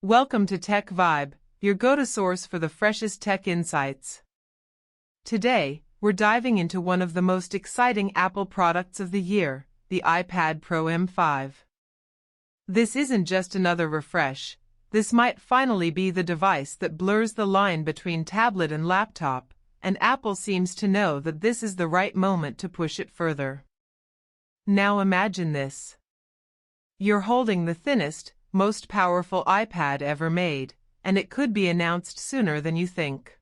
Welcome to Tech Vibe, your go-to source for the freshest tech insights. Today, we're diving into one of the most exciting Apple products of the year, the iPad Pro M5. This isn't just another refresh. This might finally be the device that blurs the line between tablet and laptop, and Apple seems to know that this is the right moment to push it further. Now imagine this. You're holding the thinnest, most powerful iPad ever made, and it could be announced sooner than you think.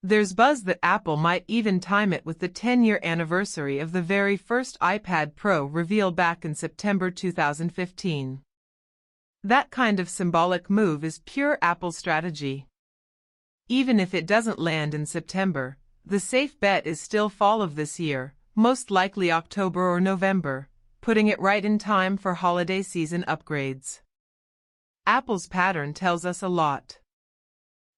There's buzz that Apple might even time it with the 10-year anniversary of the very first iPad Pro revealed back in September 2015. That kind of symbolic move is pure Apple strategy. Even if it doesn't land in September, the safe bet is still fall of this year, most likely October or November, putting it right in time for holiday season upgrades. Apple's pattern tells us a lot.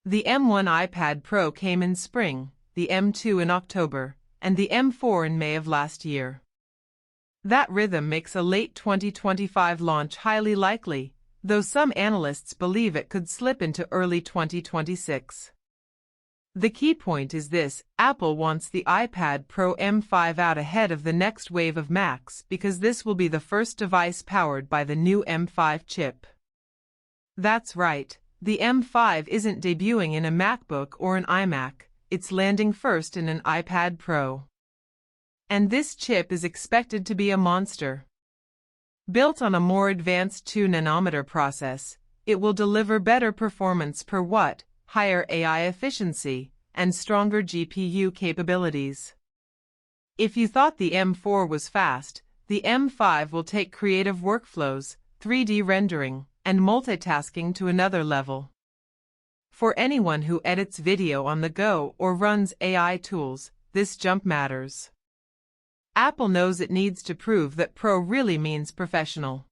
The M1 iPad Pro came in spring, the M2 in October, and the M4 in May of last year. That rhythm makes a late 2025 launch highly likely, though some analysts believe it could slip into early 2026. The key point is this: Apple wants the iPad Pro M5 out ahead of the next wave of Macs because this will be the first device powered by the new M5 chip. That's right, the M5 isn't debuting in a MacBook or an iMac, it's landing first in an iPad Pro. And this chip is expected to be a monster. Built on a more advanced 2nm process, it will deliver better performance per watt, higher AI efficiency, and stronger GPU capabilities. If you thought the M4 was fast, the M5 will take creative workflows, 3D rendering, and multitasking to another level. For anyone who edits video on the go or runs AI tools, this jump matters. Apple knows it needs to prove that Pro really means professional.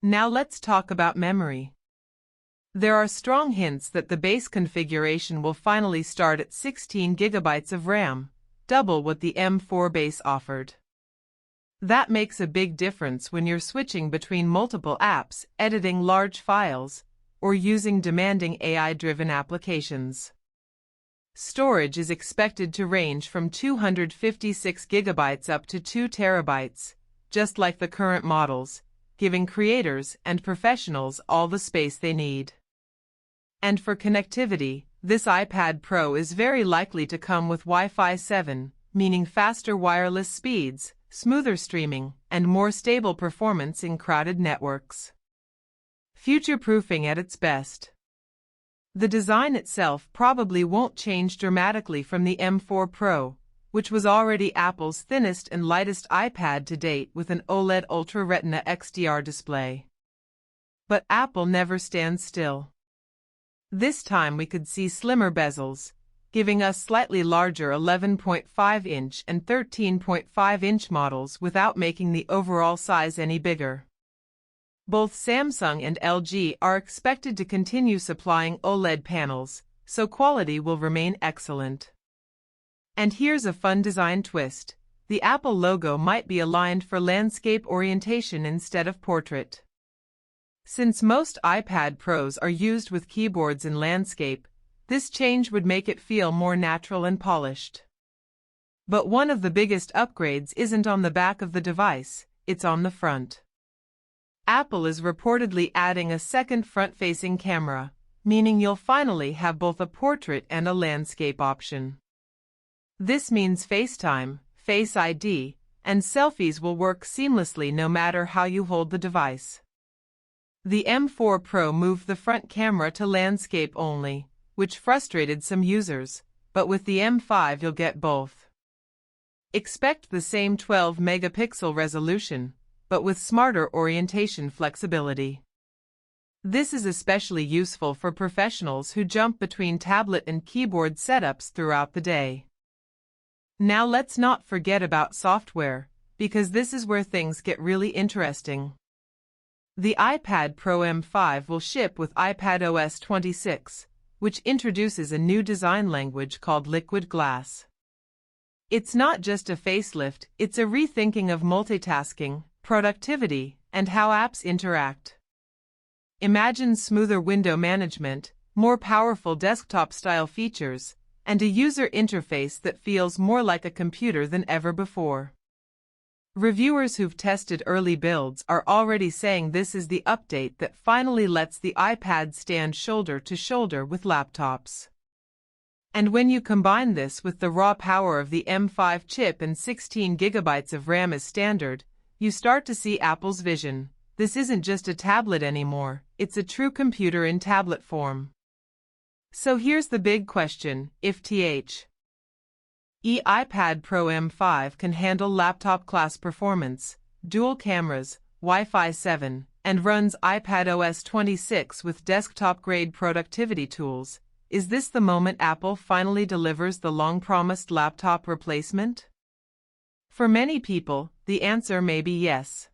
Now let's talk about memory. There are strong hints that the base configuration will finally start at 16 GB of RAM, double what the M4 base offered. That makes a big difference when you're switching between multiple apps, editing large files, or using demanding AI-driven applications. Storage is expected to range from 256 GB up to 2 TB, just like the current models, giving creators and professionals all the space they need. And for connectivity, this iPad Pro is very likely to come with Wi-Fi 7, meaning faster wireless speeds, smoother streaming, and more stable performance in crowded networks. Future-proofing at its best. The design itself probably won't change dramatically from the M4 Pro, which was already Apple's thinnest and lightest iPad to date with an OLED Ultra Retina XDR display. But Apple never stands still. This time we could see slimmer bezels, giving us slightly larger 11.5-inch and 13.5-inch models without making the overall size any bigger. Both Samsung and LG are expected to continue supplying OLED panels, so quality will remain excellent. And here's a fun design twist: the Apple logo might be aligned for landscape orientation instead of portrait. Since most iPad Pros are used with keyboards in landscape, this change would make it feel more natural and polished. But one of the biggest upgrades isn't on the back of the device, it's on the front. Apple is reportedly adding a second front-facing camera, meaning you'll finally have both a portrait and a landscape option. This means FaceTime, Face ID, and selfies will work seamlessly no matter how you hold the device. The M4 Pro moved the front camera to landscape only, which frustrated some users, but with the M5 you'll get both. Expect the same 12-megapixel resolution, but with smarter orientation flexibility. This is especially useful for professionals who jump between tablet and keyboard setups throughout the day. Now let's not forget about software, because this is where things get really interesting. The iPad Pro M5 will ship with iPadOS 26, which introduces a new design language called Liquid Glass. It's not just a facelift, it's a rethinking of multitasking, productivity, and how apps interact. Imagine smoother window management, more powerful desktop-style features, and a user interface that feels more like a computer than ever before. Reviewers who've tested early builds are already saying this is the update that finally lets the iPad stand shoulder to shoulder with laptops. And when you combine this with the raw power of the M5 chip and 16 GB of RAM as standard, you start to see Apple's vision. This isn't just a tablet anymore, it's a true computer in tablet form. So here's the big question: if iPad Pro M5 can handle laptop-class performance, dual cameras, Wi-Fi 7, and runs iPadOS 26 with desktop-grade productivity tools, is this the moment Apple finally delivers the long-promised laptop replacement? For many people, the answer may be yes.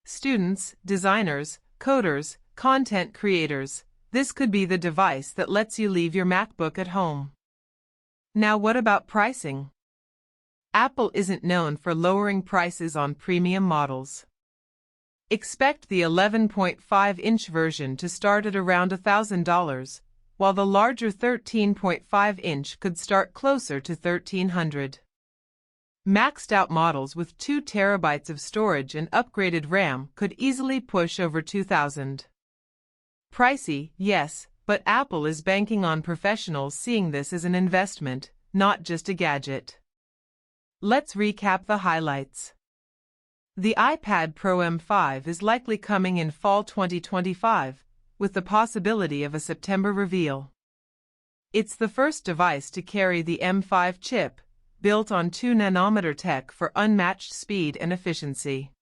Students, designers, coders, content creators, this could be the device that lets you leave your MacBook at home. Now what about pricing? Apple isn't known for lowering prices on premium models. Expect the 11.5-inch version to start at around $1,000, while the larger 13.5-inch could start closer to $1,300. Maxed-out models with 2 TB of storage and upgraded RAM could easily push over $2,000. Pricey, yes, but Apple is banking on professionals seeing this as an investment, not just a gadget. Let's recap the highlights. The iPad Pro M5 is likely coming in fall 2025, with the possibility of a September reveal. It's the first device to carry the M5 chip, built on 2nm tech for unmatched speed and efficiency.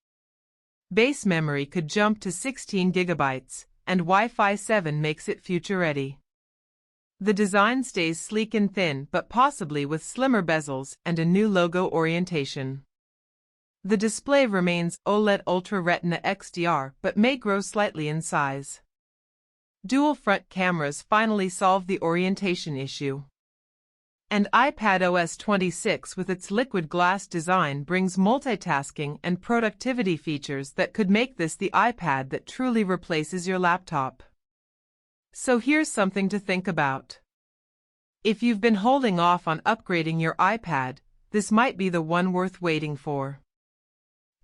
Base memory could jump to 16 GB, and Wi-Fi 7 makes it future-ready. The design stays sleek and thin, but possibly with slimmer bezels and a new logo orientation. The display remains OLED Ultra Retina XDR but may grow slightly in size. Dual front cameras finally solve the orientation issue. And iPadOS 26 with its liquid glass design brings multitasking and productivity features that could make this the iPad that truly replaces your laptop. So here's something to think about. If you've been holding off on upgrading your iPad, this might be the one worth waiting for.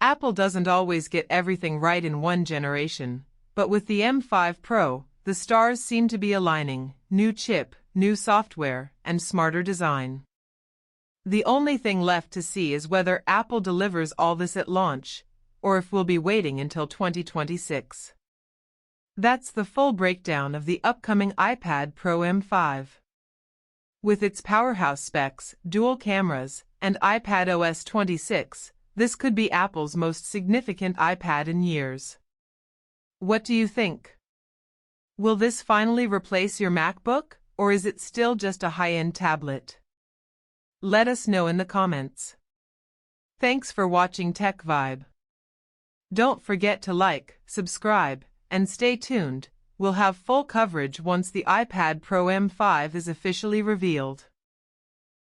Apple doesn't always get everything right in one generation, but with the M5 Pro, the stars seem to be aligning: new chip, new software, and smarter design. The only thing left to see is whether Apple delivers all this at launch, or if we'll be waiting until 2026. That's the full breakdown of the upcoming iPad Pro M5. With its powerhouse specs, dual cameras, and iPadOS 26, this could be Apple's most significant iPad in years. What do you think? Will this finally replace your MacBook, or is it still just a high-end tablet? Let us know in the comments. Thanks for watching Tech Vibe. Don't forget to like, subscribe, and stay tuned. We'll have full coverage once the iPad Pro M5 is officially revealed.